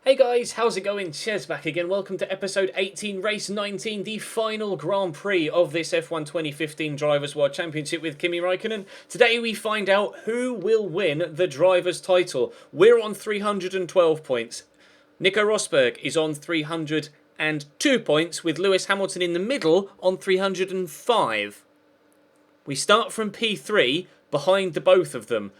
Hey guys, how's it going? Ches back again. Welcome to episode 18, race 19, the final Grand Prix of this F1 2015 Drivers' World Championship with Kimi Räikkönen. Today we find out who will win the driver's title. We're on 312 points. Nico Rosberg is on 302 points, with Lewis Hamilton in the middle on 305. We start from P3, behind the both of them.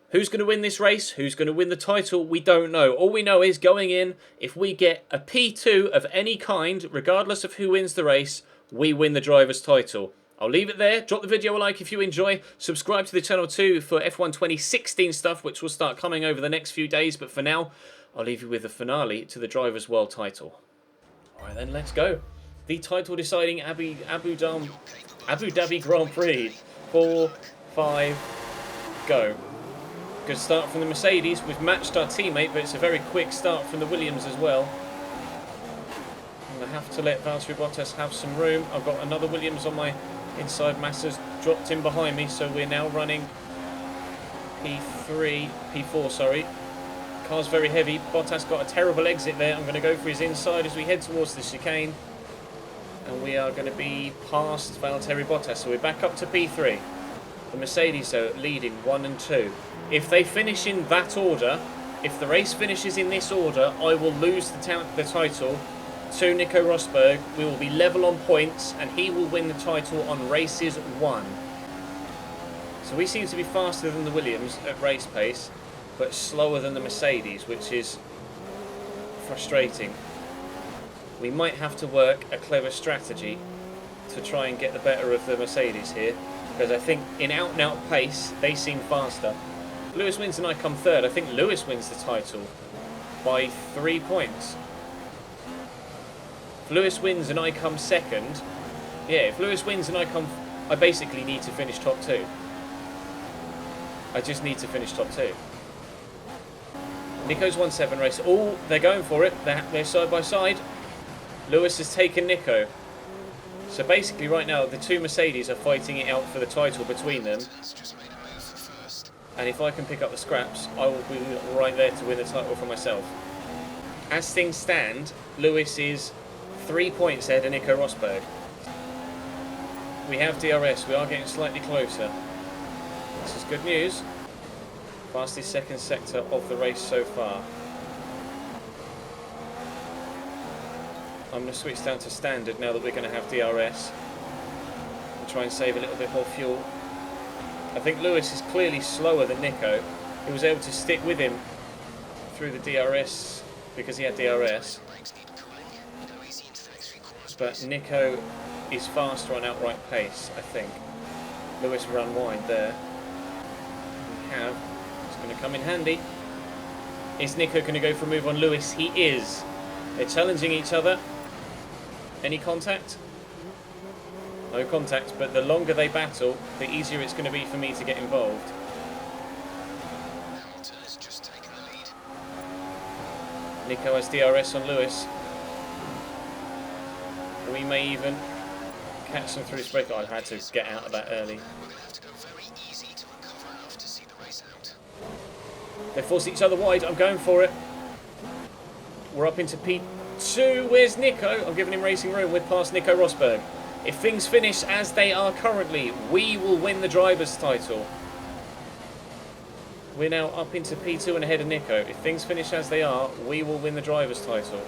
Who's going to win this race? Who's going to win the title? We don't know. All we know is going in, if we get a P2 of any kind, regardless of who wins the race, we win the driver's title. I'll leave it there. Drop the video a like if you enjoy. Subscribe to the channel too for F1 2016 stuff, which will start coming over the next few days. But for now, I'll leave you with the finale to the driver's world title. All right, then let's go. The title deciding Abu Dhabi Grand Prix. 4, 5, go. Good start from the Mercedes. We've matched our teammate, but it's a very quick start from the Williams as well. I'm going to have to let Valtteri Bottas have some room. I've got another Williams on my inside. Massa's dropped in behind me, so we're now running P4, sorry. Car's very heavy. Bottas got a terrible exit there. I'm going to go for his inside as we head towards the chicane. And we are going to be past Valtteri Bottas, so we're back up to P3. The Mercedes are leading 1 and 2. If they finish in that order, if the race finishes in this order, I will lose the title to Nico Rosberg. We will be level on points, and he will win the title on races 1. So we seem to be faster than the Williams at race pace, but slower than the Mercedes, which is frustrating. We might have to work a clever strategy to try and get the better of the Mercedes here, because I think in out-and-out pace, they seem faster. Lewis wins and I come third. I think Lewis wins the title by 3 points. If Lewis wins and I come second, yeah, if Lewis wins and I basically need to finish top 2. I just need to finish top 2. Nico's won 7 races. Oh, they're going for it. They're side by side. Lewis has taken Nico. So basically right now the two Mercedes are fighting it out for the title between them. And if I can pick up the scraps, I will be right there to win the title for myself. As things stand, Lewis is 3 points ahead of Nico Rosberg. We have DRS, we are getting slightly closer. This is good news. Fastest second sector of the race so far. I'm going to switch down to standard now that we're going to have DRS. And try and save a little bit more fuel. I think Lewis is clearly slower than Nico. He was able to stick with him through the DRS because he had DRS. But Nico is faster on outright pace, I think. Lewis ran wide there. We have. It's going to come in handy. Is Nico going to go for a move on Lewis? He is. They're challenging each other. Any contact? No contact, but the longer they battle, the easier it's going to be for me to get involved. Hamilton has just taken the lead. Nico has DRS on Lewis. We may even catch them through his break. I had to get out of that early. We're going to have to go very easy to uncover enough to see the race out. They force each other wide. I'm going for it. We're up into P2. Where's Nico? I'm giving him racing room. We're past Nico Rosberg. If things finish as they are currently, we will win the driver's title. We're now up into P2 and ahead of Nico. If things finish as they are, we will win the driver's title.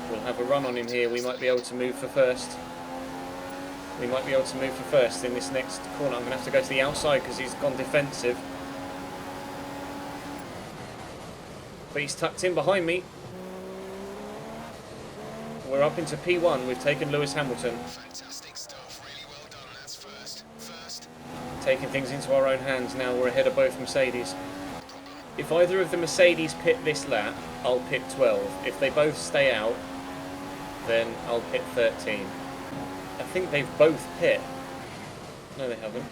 We'll have a run on him here. We might be able to move for first. We might be able to move for first in this next corner. I'm going to have to go to the outside because he's gone defensive. But he's tucked in behind me. We're up into P1. We've taken Lewis Hamilton. Fantastic stuff. Really well done. That's first. Taking things into our own hands now. We're ahead of both Mercedes. If either of the Mercedes pit this lap, I'll pit 12. If they both stay out, then I'll pit 13. I think they've both pit. No, they haven't.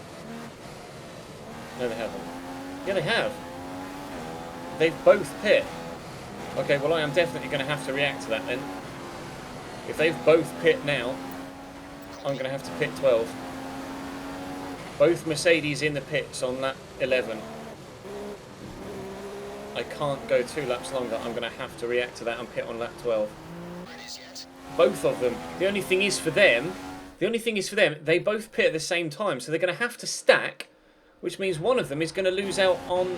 No, they haven't. Yeah, they have. They've both pit. Okay, well, I am definitely going to have to react to that then. If they've both pit now, I'm going to have to pit 12. Both Mercedes in the pits on lap 11. I can't go 2 laps longer. I'm going to have to react to that and pit on lap 12. It is yet. Both of them. The only thing is for them, they both pit at the same time, so they're going to have to stack, which means one of them is going to lose out on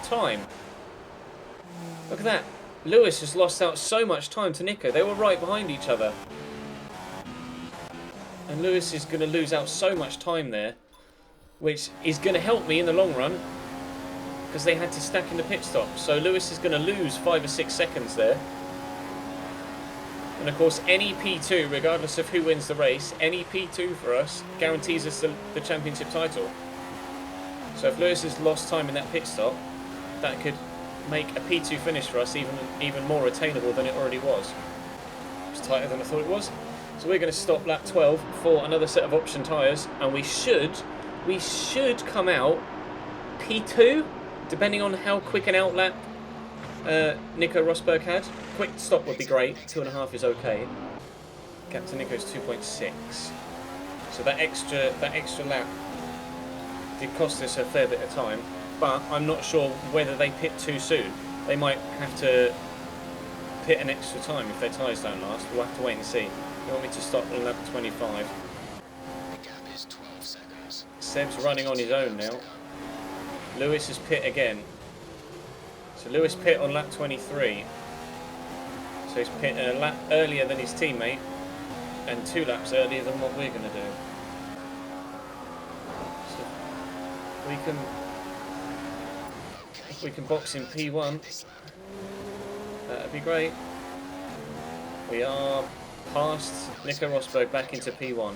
time. Look at that. Lewis has lost out so much time to Nico. They were right behind each other. And Lewis is going to lose out so much time there, which is going to help me in the long run, because they had to stack in the pit stop. So Lewis is going to lose 5 or 6 seconds there. And of course, any P2, regardless of who wins the race, any P2 for us guarantees us the championship title. So if Lewis has lost time in that pit stop, that could make a P2 finish for us even more attainable than it already was. It's tighter than I thought it was. So we're going to stop lap 12 for another set of option tyres, and we should come out P2, depending on how quick an outlap Nico Rosberg had. Quick stop would be great. 2.5 is okay. Gap to Nico's 2.6. So that extra lap did cost us a fair bit of time, but I'm not sure whether they pit too soon. They might have to pit an extra time if their tyres don't last. We'll have to wait and see. You want me to stop on lap 25? The gap is 12 seconds. Seb's running on his own now. Lewis has pit again. So Lewis pit on lap 23. So he's pit a lap earlier than his teammate and 2 laps earlier than what we're going to do. So if we can box in P1, that'd be great. We are past Nico Rosberg, back into P1.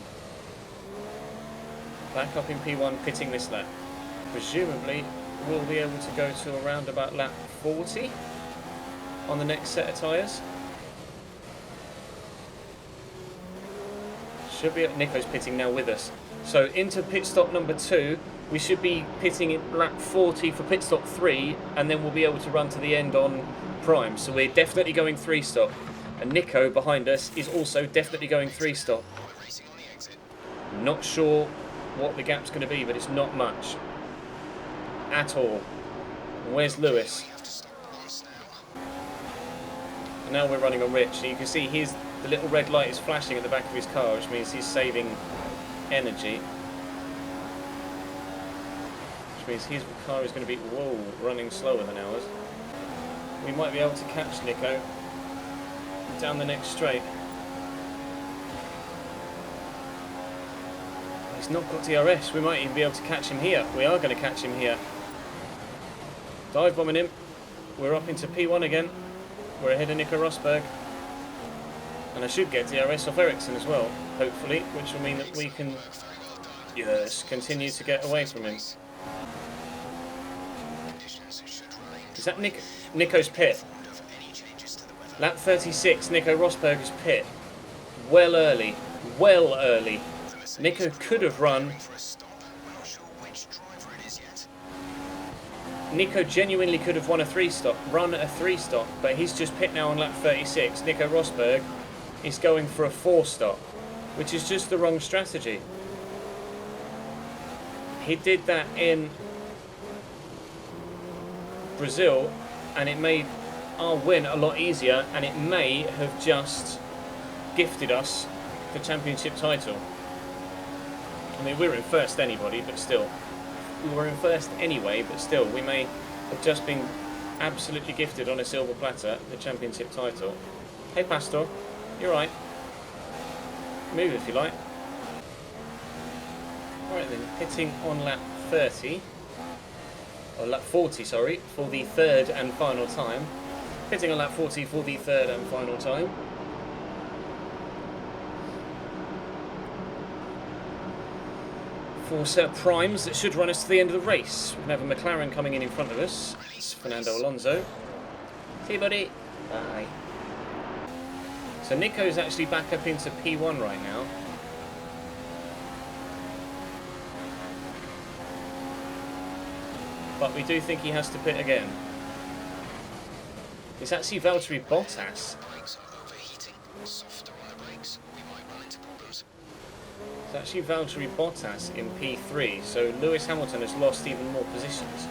Back up in P1, pitting this lap. Presumably we'll be able to go to around about lap 40 on the next set of tyres. Should be. Nico's pitting now with us. So into pit stop number 2, we should be pitting at lap 40 for pit stop 3, and then we'll be able to run to the end on prime. So we're definitely going 3 stop. And Nico behind us is also definitely going 3 stop. We're racing on the exit. Not sure what the gap's going to be, but it's not much at all. Where's Lewis? We have to stop once now. And now we're running on Rich. So you can see the little red light is flashing at the back of his car, which means he's saving energy. Which means his car is going to be, running slower than ours. We might be able to catch Nico down the next straight. He's not got DRS. We might even be able to catch him here. We are going to catch him here. Dive bombing him. We're up into P1 again. We're ahead of Nico Rosberg. And I should get DRS off Ericsson as well, hopefully, which will mean that we can, yes, continue to get away from him. Is that Nico's pit? Lap 36, Nico Rosberg is pit. Well early. Well early. Nico could have run. Nico genuinely could have run a 3 stop, but he's just pit now on lap 36. Nico Rosberg is going for a 4 stop, which is just the wrong strategy. He did that in Brazil, and it made our win a lot easier, and it may have just gifted us the championship title. I mean, we were in first anybody, but still. We were in first anyway, but still, we may have just been absolutely gifted on a silver platter the championship title. Hey, Pastor, you're right. Move if you like. Right then, hitting on lap 30, or lap 40, sorry, for the 3rd and final time. Hitting on lap 40 for the 3rd and final time. For set of primes that should run us to the end of the race. We can have a McLaren coming in front of us. It's Fernando Alonso. See you, buddy. Bye. So Nico's actually back up into P1 right now. But we do think he has to pit again. It's actually Valtteri Bottas. Brakes are overheating. Softer on the brakes. We might run into problems. It's actually Valtteri Bottas in P3, so Lewis Hamilton has lost even more positions.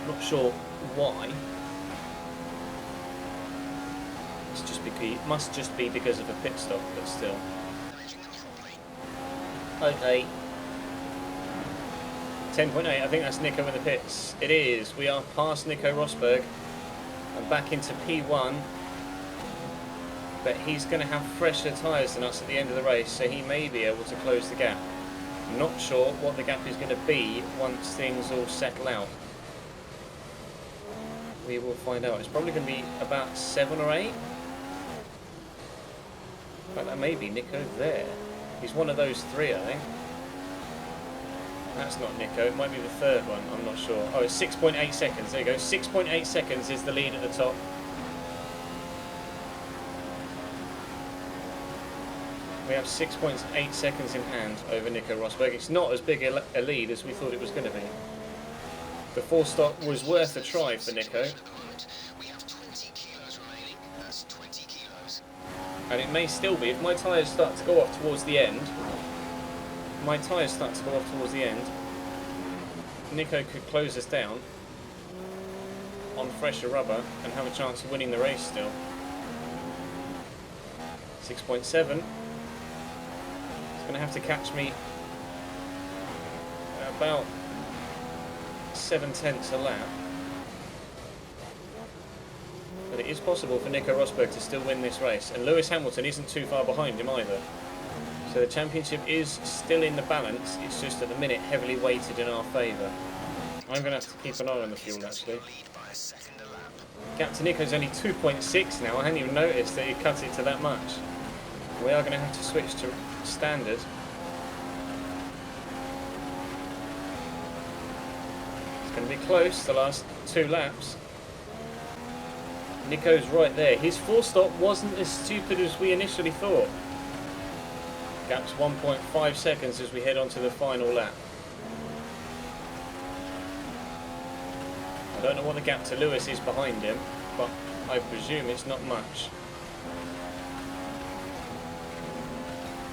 Not sure why. just be because of a pit stop, but still. Okay. 10.8, I think that's Nico in the pits. It is. We are past Nico Rosberg and back into P1. But he's going to have fresher tyres than us at the end of the race, so he may be able to close the gap. I'm not sure what the gap is going to be once things all settle out. We will find out. It's probably going to be about 7 or 8. But that may be Nico there. He's one of those 3, I think. That's not Nico. It might be the third one. I'm not sure. Oh, it's 6.8 seconds. There you go. 6.8 seconds is the lead at the top. We have 6.8 seconds in hand over Nico Rosberg. It's not as big a lead as we thought it was going to be. The 4-stop was worth a try for Nico. And it may still be. If my tyres start to go off towards the end, Nico could close us down on fresher rubber and have a chance of winning the race still. 6.7. Going to have to catch me about 7/10 a lap, but it is possible for Nico Rosberg to still win this race, and Lewis Hamilton isn't too far behind him either, so the championship is still in the balance. It's just at the minute heavily weighted in our favour. I'm going to have to keep an eye on the fuel actually. Gap to Nico's only 2.6 now. I hadn't even noticed that he cut it to that much. We are going to have to switch to standard. It's going to be close the last 2 laps. Nico's right there. His 4-stop wasn't as stupid as we initially thought. Gap's 1.5 seconds as we head on to the final lap. I don't know what the gap to Lewis is behind him, but I presume it's not much.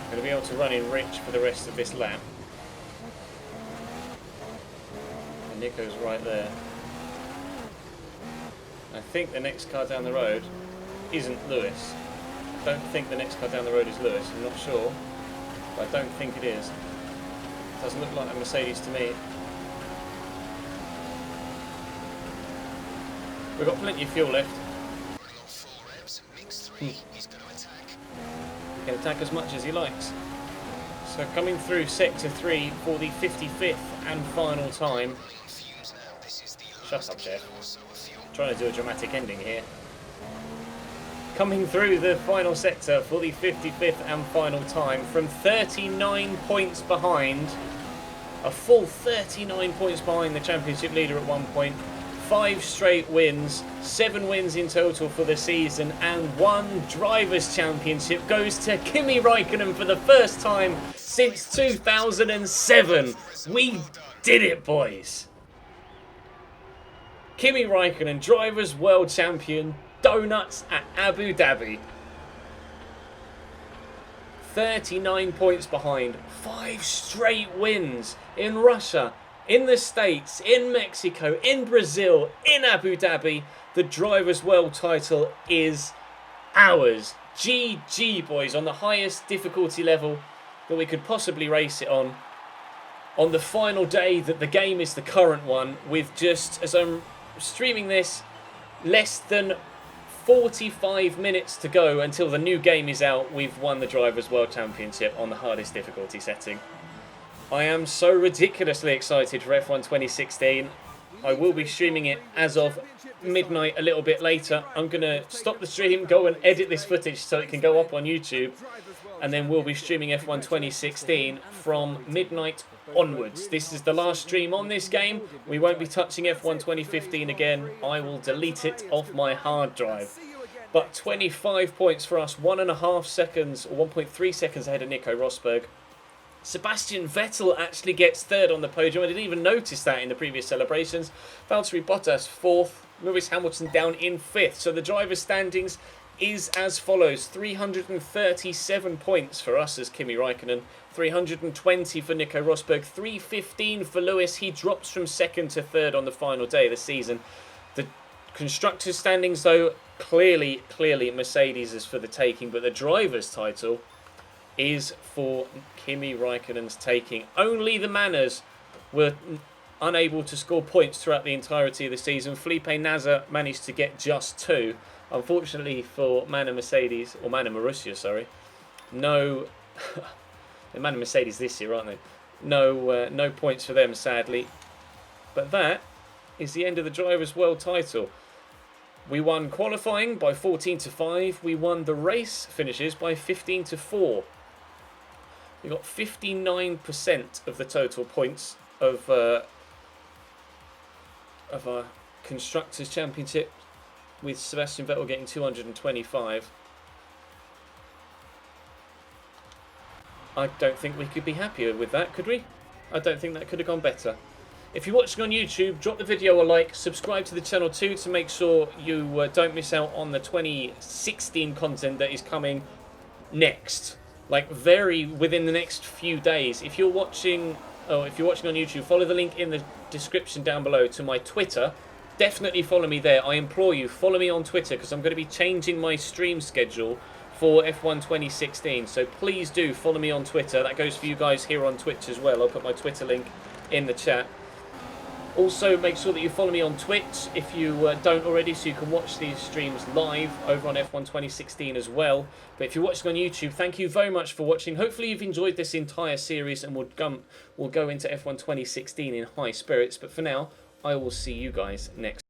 Going to be able to run in rich for the rest of this lap. And Nico's right there. I think the next car down the road isn't Lewis. I don't think the next car down the road is Lewis. I'm not sure, but I don't think it is. It doesn't look like a Mercedes to me. We've got plenty of fuel left. He can attack as much as he likes. So coming through sector 3 for the 55th and final time. Shut up, Chef. Trying to do a dramatic ending here. Coming through the final sector for the 55th and final time from 39 points behind. A full 39 points behind the championship leader at one point. 5 straight wins, 7 wins in total for the season, and 1 Drivers' Championship goes to Kimi Räikkönen for the first time since 2007. We did it, boys. Kimi Räikkönen, Drivers' World Champion, donuts at Abu Dhabi. 39 points behind, 5 straight wins in Russia, in the States, in Mexico, in Brazil, in Abu Dhabi. The Drivers' World title is ours. GG, boys, on the highest difficulty level that we could possibly race it on. On the final day that the game is the current one, with just, as I'm streaming this, less than 45 minutes to go until the new game is out, we've won the Drivers' World Championship on the hardest difficulty setting. I am so ridiculously excited for F1 2016. I will be streaming it as of midnight a little bit later. I'm going to stop the stream, go and edit this footage so it can go up on YouTube, and then we'll be streaming F1 2016 from midnight onwards. This is the last stream on this game. We won't be touching F1 2015 again. I will delete it off my hard drive. But 25 points for us, 1.5 seconds, or 1.3 seconds ahead of Nico Rosberg. Sebastian Vettel actually gets third on the podium. I didn't even notice that in the previous celebrations. Valtteri Bottas fourth. Lewis Hamilton down in fifth. So the driver's standings is as follows. 337 points for us as Kimi Räikkönen. 320 for Nico Rosberg. 315 for Lewis. He drops from second to third on the final day of the season. The constructors' standings, though, clearly Mercedes is for the taking, but the driver's title is for Kimi Raikkonen's taking. Only the Manners were unable to score points throughout the entirety of the season. Felipe Nasr managed to get just 2. Unfortunately for Manor Mercedes, or Manor Marussia, sorry, no... they're Manor Mercedes this year, aren't they? No points for them, sadly. But that is the end of the Drivers' World title. We won qualifying by 14-5. We won the race finishes by 15-4. We got 59% of the total points of our Constructors' Championship, with Sebastian Vettel getting 225. I don't think we could be happier with that, could we? I don't think that could have gone better. If you're watching on YouTube, drop the video a like, subscribe to the channel too to make sure you don't miss out on the 2016 content that is coming next. Like within the next few days. If you're watching on YouTube, follow the link in the description down below to my Twitter. Definitely follow me there. I implore you, follow me on Twitter because I'm going to be changing my stream schedule for F1 2016. So please do follow me on Twitter. That goes for you guys here on Twitch as well. I'll put my Twitter link in the chat. Also, make sure that you follow me on Twitch if you don't already, so you can watch these streams live over on F1 2016 as well. But if you're watching on YouTube, thank you very much for watching. Hopefully you've enjoyed this entire series, and we'll go into F1 2016 in high spirits. But for now, I will see you guys next.